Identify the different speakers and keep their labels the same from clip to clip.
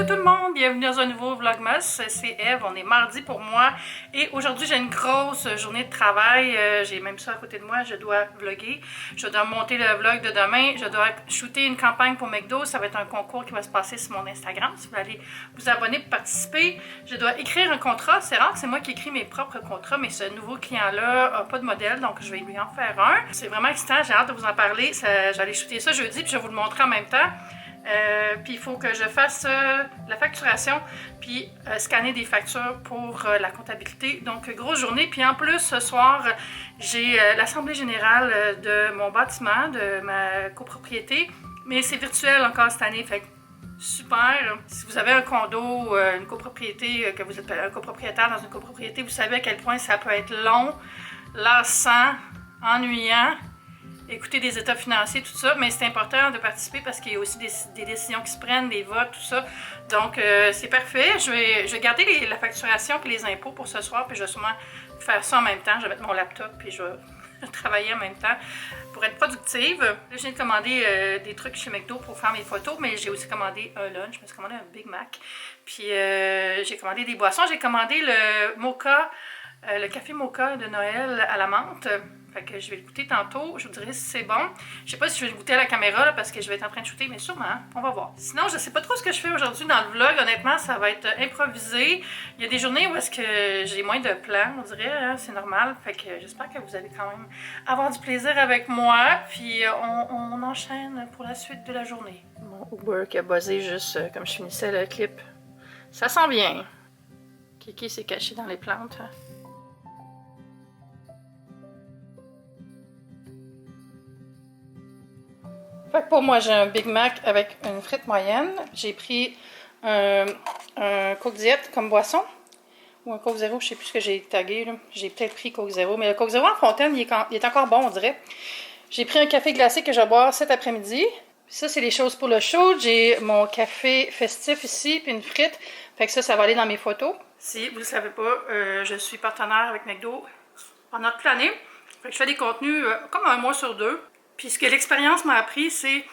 Speaker 1: tout le monde, bienvenue dans un nouveau Vlogmas, c'est Eve, on est mardi pour moi et aujourd'hui j'ai une grosse journée de travail, j'ai même ça à côté de moi, je dois vlogger, je dois monter le vlog de demain, je dois shooter une campagne pour McDo, ça va être un concours qui va se passer sur mon Instagram, si vous voulez aller vous abonner pour participer, je dois écrire un contrat, c'est rare que c'est moi qui écris mes propres contrats, mais ce nouveau client-là n'a pas de modèle, donc je vais lui en faire un, c'est vraiment excitant, j'ai hâte de vous en parler, j'allais shooter ça jeudi puis je vais vous le montrer en même temps. Puis il faut que je fasse la facturation, puis scanner des factures pour la comptabilité. Donc, grosse journée. Puis en plus, ce soir, j'ai l'assemblée générale de mon bâtiment, de ma copropriété. Mais c'est virtuel encore cette année, fait que super. Si vous avez un condo, une copropriété, que vous êtes un copropriétaire dans une copropriété, vous savez à quel point ça peut être long, lassant, ennuyant. Écouter des états financiers, tout ça, mais c'est important de participer parce qu'il y a aussi des décisions qui se prennent, des votes, tout ça. Donc, c'est parfait. Je vais garder la facturation et les impôts pour ce soir, puis je vais sûrement faire ça en même temps. Je vais mettre mon laptop, puis je vais travailler en même temps pour être productive. Là, je viens de commander des trucs chez McDo pour faire mes photos, mais j'ai aussi commandé un lunch. Je me suis commandé un Big Mac. Puis, j'ai commandé des boissons. J'ai commandé le mocha, le café mocha de Noël à la menthe. Fait que je vais le goûter tantôt, je vous dirai si c'est bon. Je sais pas si je vais le goûter à la caméra là, parce que je vais être en train de shooter, mais sûrement, on va voir. Sinon, je sais pas trop ce que je fais aujourd'hui dans le vlog, honnêtement, ça va être improvisé. Il y a des journées où est-ce que j'ai moins de plans, on dirait, hein, c'est normal. Fait que j'espère que vous allez quand même avoir du plaisir avec moi. Puis on enchaîne pour la suite de la journée. Mon Uber qui a buzzé juste comme je finissais le clip. Ça sent bien. Kiki s'est caché dans les plantes. Hein. Fait que pour moi, j'ai un Big Mac avec une frite moyenne. J'ai pris un Coke Diet comme boisson. Ou un Coke Zéro, je sais plus ce que j'ai tagué. J'ai peut-être pris Coke Zéro. Mais le Coke Zéro en fontaine, il est encore bon, on dirait. J'ai pris un café glacé que je vais boire cet après-midi. Ça, c'est les choses pour le show. J'ai mon café festif ici, puis une frite. Fait que ça va aller dans mes photos. Si vous ne le savez pas, je suis partenaire avec McDo pendant toute l'année. Fait que je fais des contenus comme un mois sur deux. Puis ce que l'expérience m'a appris, c'est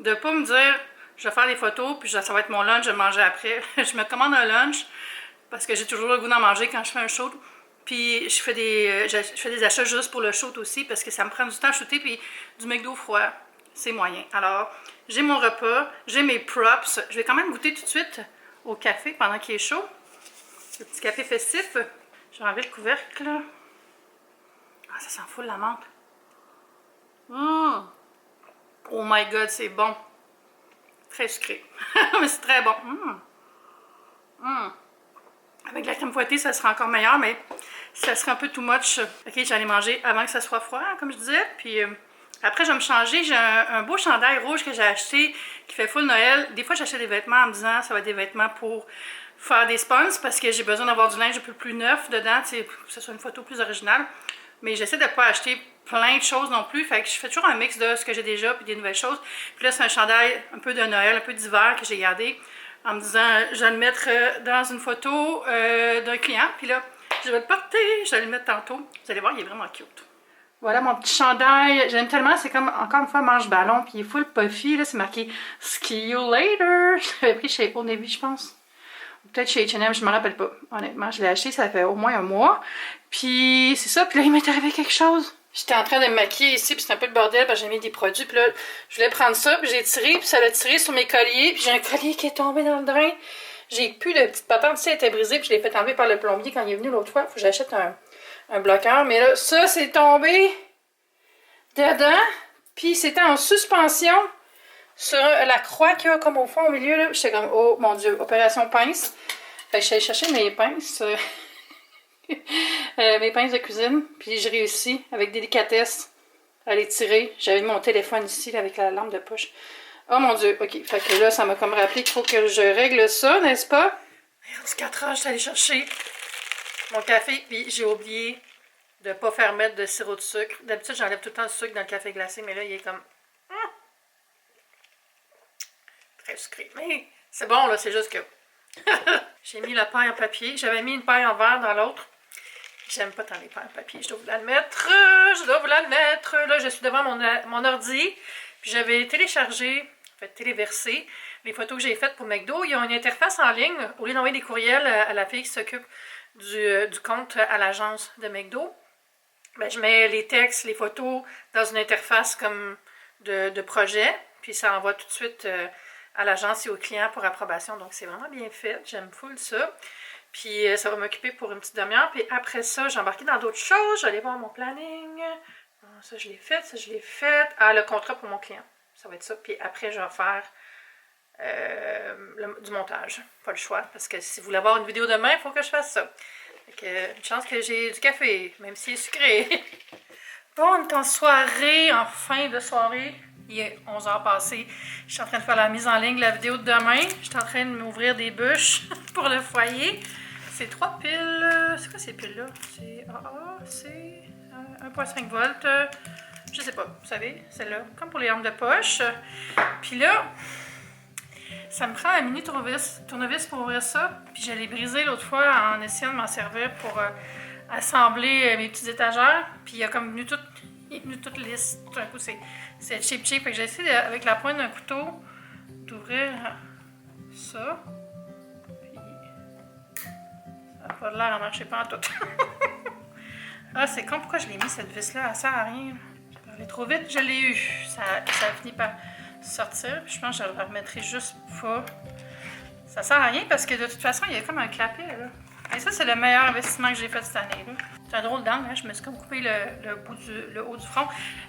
Speaker 1: de ne pas me dire je vais faire des photos, puis ça va être mon lunch, je vais manger après. Je me commande un lunch parce que j'ai toujours le goût d'en manger quand je fais un shoot. Puis je fais des achats juste pour le shoot aussi parce que ça me prend du temps à shooter, puis du McDo froid, c'est moyen. Alors, j'ai mon repas, j'ai mes props. Je vais quand même goûter tout de suite au café pendant qu'il est chaud. Le petit café festif. J'ai enlevé le couvercle. Ah, ça sent fou la menthe. Mmh. Oh my god, c'est bon. Très sucré. Mais c'est très bon. Mmh. Mmh. Avec la crème fouettée, ça sera encore meilleur, mais ça serait un peu too much. Ok, j'allais manger avant que ça soit froid, comme je disais. Puis après, je vais me changer. J'ai un beau chandail rouge que j'ai acheté qui fait full Noël. Des fois, j'achète des vêtements en me disant ça va être des vêtements pour faire des sponsors parce que j'ai besoin d'avoir du linge un peu plus neuf dedans, pour que ce soit une photo plus originale. Mais j'essaie de ne pas acheter plein de choses non plus. Fait que je fais toujours un mix de ce que j'ai déjà puis des nouvelles choses. Puis là, c'est un chandail un peu de Noël, un peu d'hiver que j'ai gardé en me disant je vais le mettre dans une photo d'un client. Puis là, je vais le porter, je vais le mettre tantôt. Vous allez voir, il est vraiment cute. Voilà mon petit chandail. J'aime tellement, c'est comme encore une fois manche-ballon. Puis il est full puffy. Là, c'est marqué See you later. Je l'avais pris chez Old Navy, je pense. Peut-être chez H&M, je ne me rappelle pas. Honnêtement, je l'ai acheté, ça fait au moins un mois. Puis c'est ça, puis là, il m'est arrivé quelque chose. J'étais en train de me maquiller ici, puis c'est un peu le bordel, parce que j'ai mis des produits. Puis là, je voulais prendre ça, puis j'ai tiré, puis ça l'a tiré sur mes colliers. Puis j'ai un collier qui est tombé dans le drain. J'ai plus de petite patente ici, elle était brisée, puis je l'ai fait enlever par le plombier quand il est venu l'autre fois. Faut que j'achète un bloqueur. Mais là, ça, c'est tombé dedans, puis c'était en suspension sur la croix qu'il y a comme au fond, au milieu, là. J'étais comme, oh mon Dieu, opération pince. Fait que j'allais chercher mes pinces, mes pinces de cuisine, puis j'ai réussi avec délicatesse à les tirer. J'avais mon téléphone ici là, avec la lampe de poche. Oh mon Dieu, ok. Fait que là, ça m'a comme rappelé qu'il faut que je règle ça, n'est-ce pas? À 4 heures, je suis allée chercher mon café, puis j'ai oublié de ne pas faire mettre de sirop de sucre. D'habitude, j'enlève tout le temps le sucre dans le café glacé, mais là, il est comme... très sucré. Mais c'est bon, là, c'est juste que... J'ai mis la paille en papier. J'avais mis une paille en verre dans l'autre. J'aime pas tant les pailles en papier. Je dois vous l'admettre. Je dois vous l'admettre. Là, je suis devant mon ordi. Puis j'avais téléchargé fait téléverser les photos que j'ai faites pour McDo. Il y a une interface en ligne. Au lieu d'envoyer des courriels à la fille qui s'occupe du compte à l'agence de McDo, ben, je mets les textes, les photos dans une interface comme de projet, puis ça envoie tout de suite à l'agence et au client pour approbation. Donc, c'est vraiment bien fait. J'aime full ça. Puis, ça va m'occuper pour une petite demi-heure. Puis après ça, j'ai embarqué dans d'autres choses. J'allais voir mon planning. Ça, je l'ai fait. Ça, je l'ai fait. Ah, le contrat pour mon client. Ça va être ça. Puis après, je vais faire du montage. Pas le choix. Parce que si vous voulez avoir une vidéo demain, il faut que je fasse ça. Fait une chance que j'ai du café, même s'il est sucré. Bon, on est en soirée, en fin de soirée. Il est 11h passées. Je suis en train de faire la mise en ligne de la vidéo de demain. Je suis en train de m'ouvrir des bûches pour le foyer. C'est 3 piles. C'est quoi ces piles-là? C'est AA, c'est 1,5 volts. Je sais pas, vous savez, celle-là. Comme pour les lampes de poche. Puis là, ça me prend un mini tournevis pour ouvrir ça. Puis je l'ai brisé l'autre fois en essayant de m'en servir pour assembler mes petites étagères. Puis il a comme venu toute lisse. Tout d'un coup, c'est cheap. Fait que j'ai essayé avec la pointe d'un couteau d'ouvrir ça. Puis ça n'a pas l'air à marcher pas en tout. Ah, c'est con, pourquoi je l'ai mis cette vis-là? Elle sert à rien. J'ai parlé trop vite, je l'ai eu. Ça a fini par sortir. Je pense que je le remettrai juste pas. Ça sert à rien parce que de toute façon, il y a comme un clapet là. Et ça, c'est le meilleur investissement que j'ai fait cette année. C'est un drôle d'angle, hein? Je me suis comme coupé le haut du front.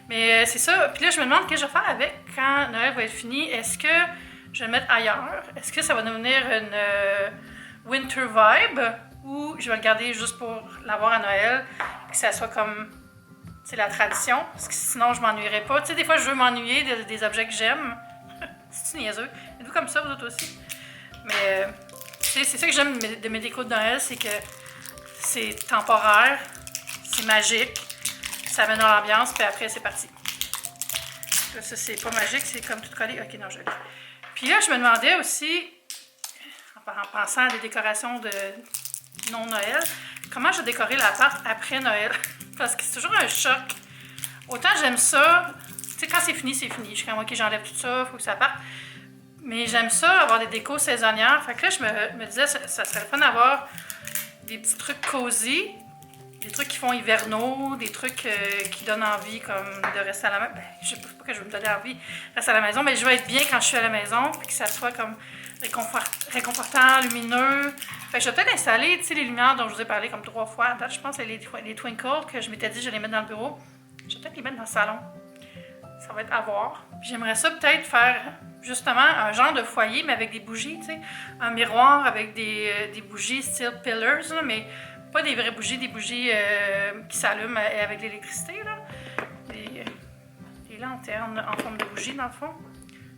Speaker 1: Mais c'est ça. Puis là, je me demande qu'est-ce que je vais faire avec quand Noël va être fini. Est-ce que je vais le mettre ailleurs? Est-ce que ça va devenir une winter vibe? Ou je vais le garder juste pour l'avoir à Noël? Que ça soit comme... C'est la tradition. Parce que sinon, je m'ennuierais pas. Tu sais, des fois, je veux m'ennuyer des objets que j'aime. C'est-tu niaiseux? Êtes-vous comme ça, vous autres aussi? Mais... c'est ça que j'aime de mes décos de Noël, c'est que c'est temporaire, c'est magique, ça met dans l'ambiance, puis après c'est parti. Ça, c'est pas magique, c'est comme tout collé. Ok, non, je l'ai. Puis là, je me demandais aussi, en pensant à des décorations de non-Noël, comment je vais décorer l'appart après Noël. Parce que c'est toujours un choc. Autant j'aime ça, tu sais, quand c'est fini, c'est fini. Je suis comme, ok, j'enlève tout ça, il faut que ça parte. Mais j'aime ça, avoir des décos saisonnières. Fait que là, je me disais, ça serait le fun d'avoir des petits trucs cosy, des trucs qui font hivernaux, des trucs qui donnent envie, comme de rester à la maison. Ben, je sais pas que je vais me donner envie de rester à la maison, mais je veux être bien quand je suis à la maison, puis que ça soit comme réconfortant, lumineux. Fait que je vais peut-être installer, tu sais, les lumières dont je vous ai parlé comme 3 fois. En fait, je pense que les Twinkle que je m'étais dit que j'allais mettre dans le bureau. Je vais peut-être les mettre dans le salon. Ça va être à voir. Puis j'aimerais ça peut-être faire justement un genre de foyer, mais avec des bougies, tu sais. Un miroir avec des bougies style pillars, là, mais pas des vraies bougies, des bougies qui s'allument avec l'électricité, là. Des lanternes en forme de bougie, dans le fond.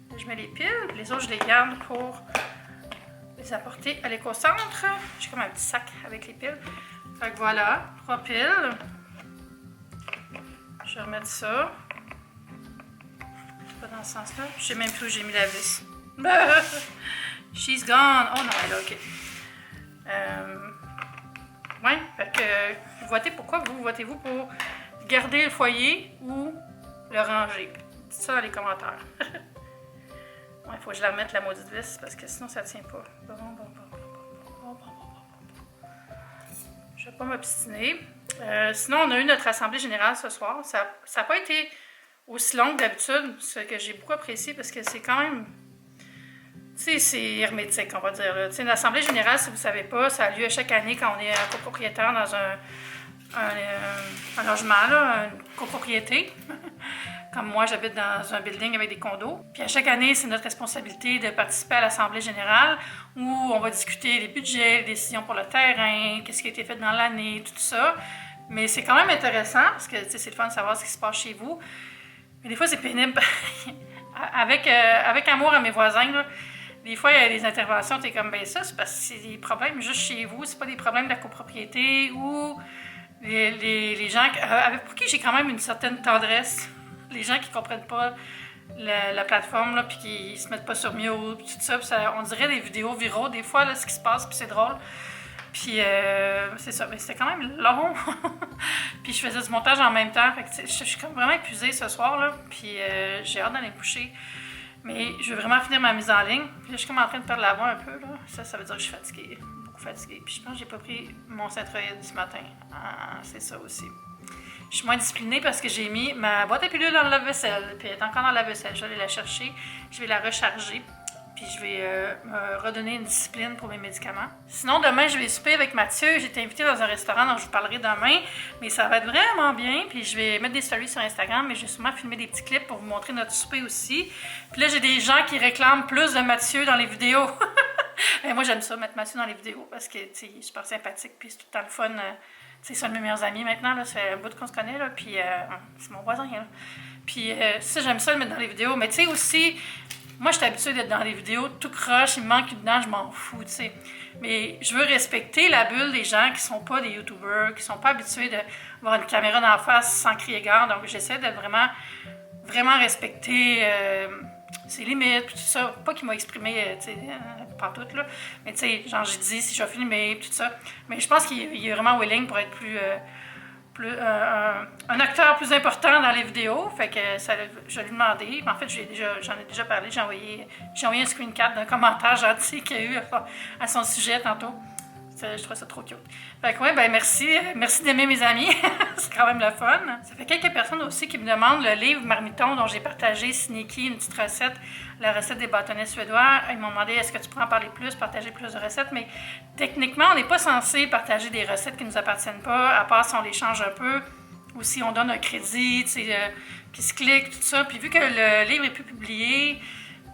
Speaker 1: Là, je mets les piles, les autres, je les garde pour les apporter à l'éco-centre. J'ai comme un petit sac avec les piles. Fait que voilà, 3 piles. Je vais remettre ça. Pas dans ce sens-là. Je sais même plus où j'ai mis la vis. She's gone. Oh non, elle est là, ok. Ouais, fait que votez pourquoi vous votez-vous pour garder le foyer ou le ranger? Dites ça dans les commentaires. Ouais, il faut que je la remette la maudite vis parce que sinon ça tient pas. Je vais pas m'obstiner. Sinon, on a eu notre assemblée générale ce soir. Ça n'a pas été aussi longue que d'habitude, ce que j'ai beaucoup apprécié parce que c'est quand même... Tu sais, c'est hermétique, on va dire. Tu sais, une assemblée générale, si vous ne savez pas, ça a lieu chaque année quand on est copropriétaire dans un logement, là, une copropriété. Comme moi, j'habite dans un building avec des condos. Puis à chaque année, c'est notre responsabilité de participer à l'assemblée générale où on va discuter les budgets, les décisions pour le terrain, qu'est-ce qui a été fait dans l'année, tout ça. Mais c'est quand même intéressant parce que c'est le fun de savoir ce qui se passe chez vous. Mais des fois, c'est pénible. avec amour à mes voisins, là, des fois, il y a des interventions, tu es comme, ben ça, c'est parce que c'est des problèmes juste chez vous, c'est pas des problèmes de la copropriété ou les gens pour qui j'ai quand même une certaine tendresse. Les gens qui comprennent pas la plateforme, là, puis qui se mettent pas sur mute, puis tout ça, puis on dirait des vidéos viraux, des fois, là, ce qui se passe, puis c'est drôle. Puis c'est ça, mais c'était quand même long. Puis je faisais du montage en même temps. Fait que je suis comme vraiment épuisée ce soir, là. Puis j'ai hâte d'aller me coucher. Mais je veux vraiment finir ma mise en ligne. Puis là, je suis comme en train de perdre la voix un peu. Là. Ça veut dire que je suis fatiguée. Beaucoup fatiguée. Puis je pense que j'ai pas pris mon Centroïde ce matin. Ah, c'est ça aussi. Je suis moins disciplinée parce que j'ai mis ma boîte à pilules dans le lave-vaisselle. Puis elle est encore dans le lave-vaisselle. Je vais aller la chercher. Je vais la recharger. Puis je vais me redonner une discipline pour mes médicaments. Sinon, demain, je vais souper avec Mathieu. J'ai été invitée dans un restaurant dont je vous parlerai demain. Mais ça va être vraiment bien. Puis je vais mettre des stories sur Instagram. Mais je vais sûrement filmer des petits clips pour vous montrer notre souper aussi. Puis là, j'ai des gens qui réclament plus de Mathieu dans les vidéos. Et moi, j'aime ça, mettre Mathieu dans les vidéos parce que il est super sympathique. Puis c'est tout le temps le fun. C'est un de mes meilleurs amis maintenant. Là. Ça fait un bout qu'on se connaît. Là. Puis c'est mon voisin. Là. Puis ça, j'aime ça le mettre dans les vidéos. Mais tu sais aussi... Moi, je suis habituée d'être dans les vidéos tout croche, il me manque dedans, je m'en fous, tu sais. Mais je veux respecter la bulle des gens qui sont pas des YouTubers, qui sont pas habitués d'avoir une caméra d'en face sans crier gare. Donc, j'essaie de vraiment respecter ses limites, tout ça. Pas qu'il m'a exprimé, tu sais, partout, là. Mais tu sais, genre, j'ai dit si je vais filmer, tout ça. Mais je pense qu'il est vraiment willing pour être un acteur plus important dans les vidéos, fait que je lui ai demandé, en fait j'en ai déjà parlé, j'ai envoyé un screen cap d'un commentaire gentil qu'il y a eu à son sujet tantôt. Je trouve ça trop cute. Fait que ouais, ben merci d'aimer mes amis, c'est quand même le fun. Ça fait quelques personnes aussi qui me demandent le livre Marmiton dont j'ai partagé Sneaky, une petite recette, la recette des bâtonnets suédois. Ils m'ont demandé est-ce que tu pourrais en parler plus, partager plus de recettes, mais techniquement on n'est pas censé partager des recettes qui ne nous appartiennent pas, à part si on les change un peu, ou si on donne un crédit, qui se clique, tout ça. Puis vu que le livre n'est plus publié,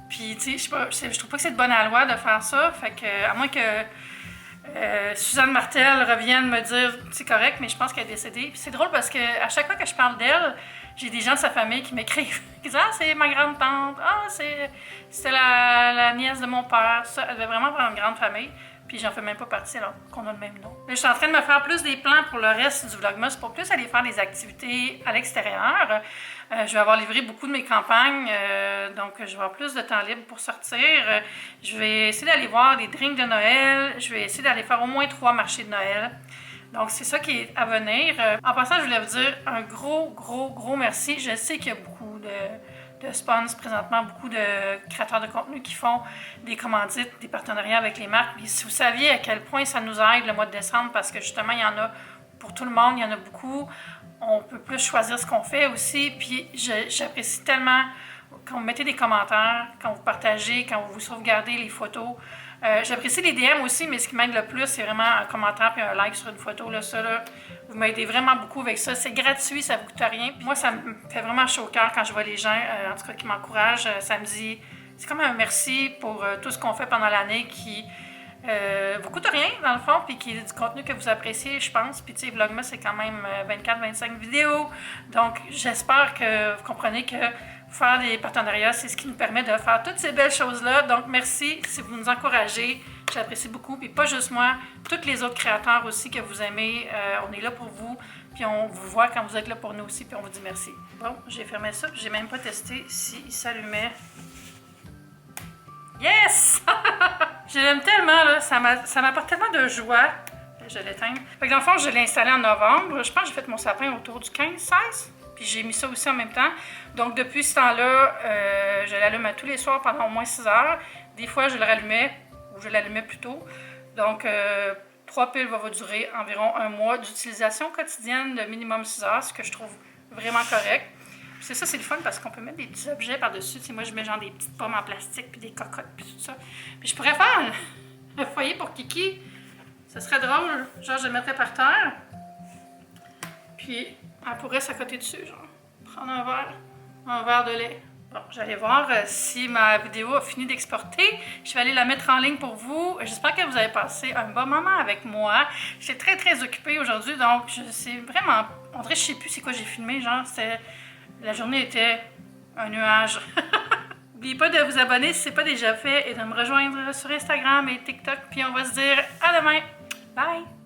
Speaker 1: puis tu sais, je trouve pas que c'est de bonne loi de faire ça, fait que à moins que Suzanne Martel revienne me dire c'est correct, mais je pense qu'elle est décédée. Puis c'est drôle parce que à chaque fois que je parle d'elle, j'ai des gens de sa famille qui m'écrivent, qui disent ah c'est ma grande tante, ah c'était la nièce de mon père. Ça, elle devait vraiment avoir une grande famille. Puis j'en fais même pas partie alors qu'on a le même nom. Là, je suis en train de me faire plus des plans pour le reste du Vlogmas pour plus aller faire des activités à l'extérieur. Je vais avoir livré beaucoup de mes campagnes, donc je vais avoir plus de temps libre pour sortir. Je vais essayer d'aller voir des drinks de Noël. Je vais essayer d'aller faire au moins 3 marchés de Noël. Donc c'est ça qui est à venir. En passant, je voulais vous dire un gros merci. Je sais qu'il y a beaucoup de sponsors présentement, beaucoup de créateurs de contenu qui font des commandites, des partenariats avec les marques. Puis si vous saviez à quel point ça nous aide le mois de décembre, parce que justement, il y en a pour tout le monde, il y en a beaucoup. On peut plus choisir ce qu'on fait aussi. Puis j'apprécie tellement quand vous mettez des commentaires, quand vous partagez, quand vous sauvegardez les photos. J'apprécie les DM aussi, mais ce qui m'aide le plus, c'est vraiment un commentaire et un like sur une photo. Là, ça, là, vous m'aidez vraiment beaucoup avec ça. C'est gratuit, ça ne vous coûte rien. Puis moi, ça me fait vraiment chaud au cœur quand je vois les gens, en tout cas, qui m'encouragent. Ça me dit, c'est comme un merci pour tout ce qu'on fait pendant l'année qui vous coûte rien, dans le fond, puis qui est du contenu que vous appréciez, je pense. Puis, tu sais, Vlogmas, c'est quand même 24-25 vidéos. Donc, j'espère que vous comprenez que faire des partenariats, c'est ce qui nous permet de faire toutes ces belles choses-là. Donc, merci si vous nous encouragez. J'apprécie beaucoup. Puis pas juste moi, tous les autres créateurs aussi que vous aimez. On est là pour vous. Puis on vous voit quand vous êtes là pour nous aussi. Puis on vous dit merci. Bon, j'ai fermé ça. Puis j'ai même pas testé s'il s'allumait. Yes! Je l'aime tellement, là. Ça m'apporte tellement de joie. Je l'éteins. Fait que dans le fond, je l'ai installé en novembre. Je pense que j'ai fait mon sapin autour du 15-16. Puis j'ai mis ça aussi en même temps. Donc depuis ce temps-là, je l'allume tous les soirs pendant au moins 6 heures. Des fois, je le rallumais ou je l'allumais plus tôt. Donc 3 piles va vous durer environ 1 mois d'utilisation quotidienne de minimum 6 heures, ce que je trouve vraiment correct. C'est ça, c'est le fun parce qu'on peut mettre des petits objets par-dessus. Moi, je mets genre des petites pommes en plastique, puis des cocottes, puis tout ça. Puis je pourrais faire un foyer pour Kiki. Ce serait drôle. Genre, je le mettrais par terre. Puis elle pourrait s'accoter dessus, genre. Prendre un verre de lait. Bon, j'allais voir si ma vidéo a fini d'exporter. Je vais aller la mettre en ligne pour vous. J'espère que vous avez passé un bon moment avec moi. J'étais très occupée aujourd'hui, donc je sais vraiment... On dirait que je sais plus c'est quoi j'ai filmé, genre, la journée était un nuage. N'oubliez pas de vous abonner si ce n'est pas déjà fait et de me rejoindre sur Instagram et TikTok. Puis on va se dire à demain. Bye!